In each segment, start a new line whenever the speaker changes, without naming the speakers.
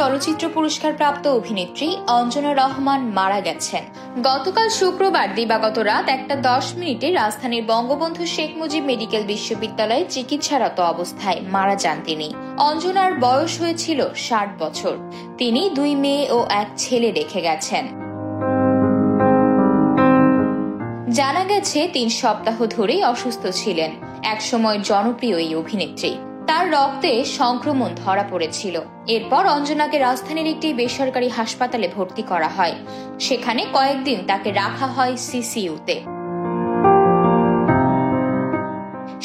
চলচ্চিত্র পুরস্কার প্রাপ্ত অভিনেত্রী অঞ্জনা রহমান মারা গেছেন। গতকাল শুক্রবার দিবাগত রাত 1:10 রাজধানীর বঙ্গবন্ধু শেখ মুজিব মেডিকেল বিশ্ববিদ্যালয়ে চিকিৎসারত অবস্থায় মারা যান তিনি। অঞ্জনার বয়স হয়েছিল 60 বছর। তিনি 2 মেয়ে ও 1 ছেলে রেখে গেছেন। জানা গেছে 3 সপ্তাহ ধরেই অসুস্থ ছিলেন। একসময় জনপ্রিয় এই অভিনেত্রী। তার রক্তে সংক্রমণ ধরা পড়েছিল। এরপর অঞ্জনাকে রাজধানীর একটি বেসরকারি হাসপাতালে ভর্তি করা হয়। সেখানে কয়েকদিন তাকে রাখা হয় সিসিইউতে।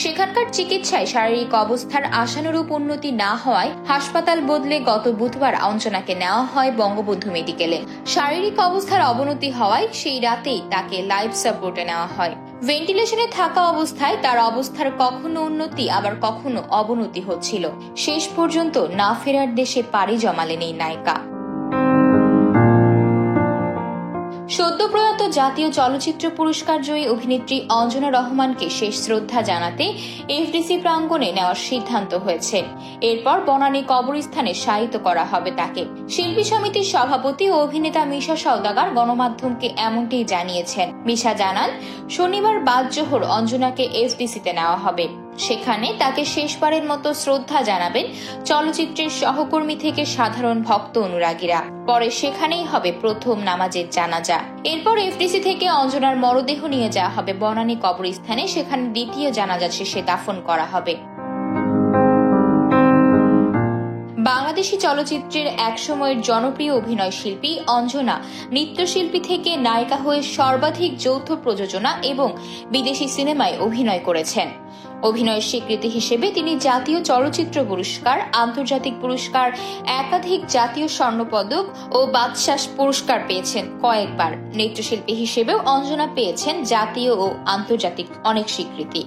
সেখানকার চিকিৎসায় শারীরিক অবস্থার আশানুরূপ উন্নতি না হওয়ায় হাসপাতাল বদলে গত বুধবার অঞ্জনাকে নেওয়া হয় বঙ্গবন্ধু মেডিকেলে। শারীরিক অবস্থার অবনতি হওয়ায় সেই রাতেই তাকে লাইফ সাপোর্টে নেওয়া হয়। ভেন্টিলেশনে থাকা অবস্থায় তার অবস্থার কখনো উন্নতি আবার কখনো অবনতি হচ্ছিল। শেষ পর্যন্ত না ফেরার দেশে পাড়ি জমালেন এই নায়িকা। সদ্য প্রয়াত জাতীয় চলচ্চিত্র পুরস্কার জয়ী অভিনেত্রী অঞ্জনা রহমানকে শেষ শ্রদ্ধা জানাতে এফডিসি প্রাঙ্গণে নেওয়ার সিদ্ধান্ত হয়েছে। এরপর বনানী কবরস্থানে শায়িত করা হবে তাকে। শিল্পী সমিতির সভাপতি ও অভিনেতা মিশা সওদাগর গণমাধ্যমকে এমনটাই জানিয়েছেন। মিশা জানান, শনিবার বাদ জোহর অঞ্জনাকে এফডিসিতে নেওয়া হবে। সেখানে তাকে শেষবারের মতো শ্রদ্ধা জানাবেন চলচ্চিত্রের সহকর্মী থেকে সাধারণ ভক্ত অনুরাগীরা। পরে সেখানেই হবে প্রথম নামাজের জানাজা। এরপর এফডিসি থেকে অঞ্জনার মরদেহ নিয়ে যাওয়া হবে বনানী কবরস্থানে। সেখানে দ্বিতীয় জানাজা শেষে দাফন করা হবে। বাংলাদেশি চলচ্চিত্রের একসময়ের জনপ্রিয় অভিনয় শিল্পী অঞ্জনা নৃত্যশিল্পী থেকে নায়িকা হয়ে সর্বাধিক যৌথ প্রযোজনা এবং বিদেশি সিনেমায় অভিনয় করেছেন। অভিনয়ের স্বীকৃতি হিসেবে তিনি জাতীয় চলচ্চিত্র পুরস্কার, আন্তর্জাতিক পুরস্কার, একাধিক জাতীয় স্বর্ণপদক ও বাদশাহ পুরস্কার পেয়েছেন কয়েকবার। নৃত্যশিল্পী হিসেবেও অঞ্জনা পেয়েছেন জাতীয় ও আন্তর্জাতিক অনেক স্বীকৃতি।